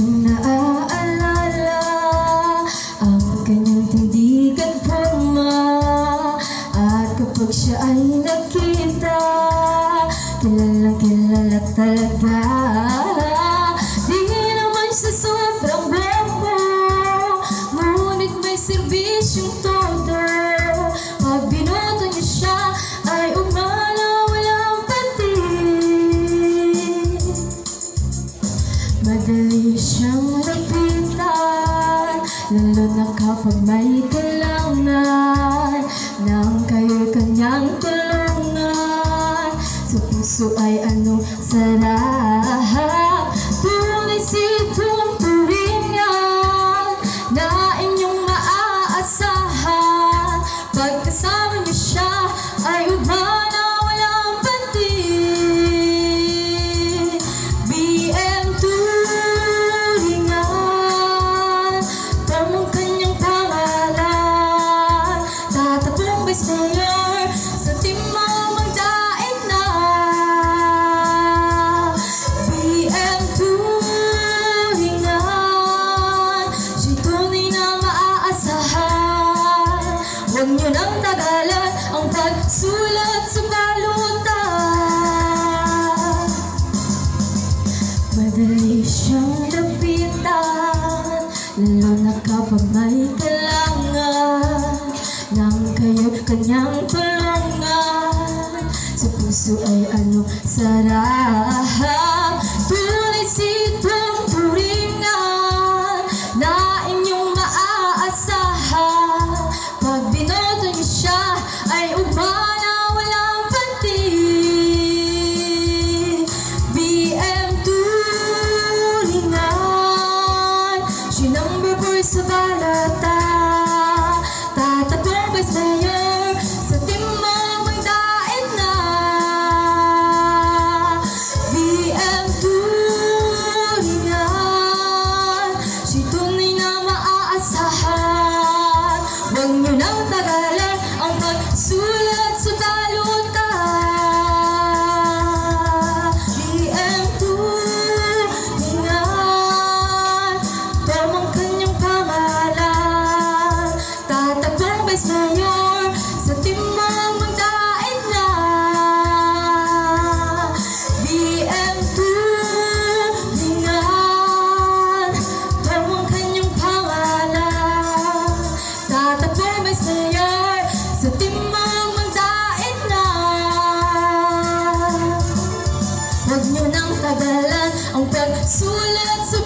niyang naaalala ang kanyang tindig at forma. At kapag siya ay nakita, kilalang kilala talaga. Di naman siya sobrang bebo, ngunit may serbisyong todo. Pag binoto niya siya ay umala, walang patin. Madali siyang lapitan, lalo na kapag may kailangan ng kayo'y kanyang tulungan. Sa puso ay anong sarap, tunay sitong turingan na inyong maaasahan. Pagkasama niyo siya ay umana, walang pantin. BM turingan, tamang kanyang pangalan. Tatakbong best player sa team mo magdaig na. BM turingan, siya'y tunay na maaasahan. Huwag niyo nang tagalan ang pagsulat sa balutan. Madali siyang lapitan, lalo na kapag may kailangan ng kayo'y kanyang tulungan. Sa puso ay anong sarap, tunay sitong turingan na inyong maaasahan. Pag binoto niyo siya ay umana, walang pantin. BM turingan, siya number 4 sa balata. Tatakbong best player sa team mo magdaig na. BM turingan, siya'y tunay na maaasahan. Huwag niyo nang tagalan ang pagsulat sa balutan. BM turingan, tamang kanyang pangalan. Tatakbong best player sa team mo magdaig na. BM turingan, tamang kanyang pangalan. Tatakbong best player sa team mo magdaig na. Huwag niyo nang tagalan ang pagsulat sa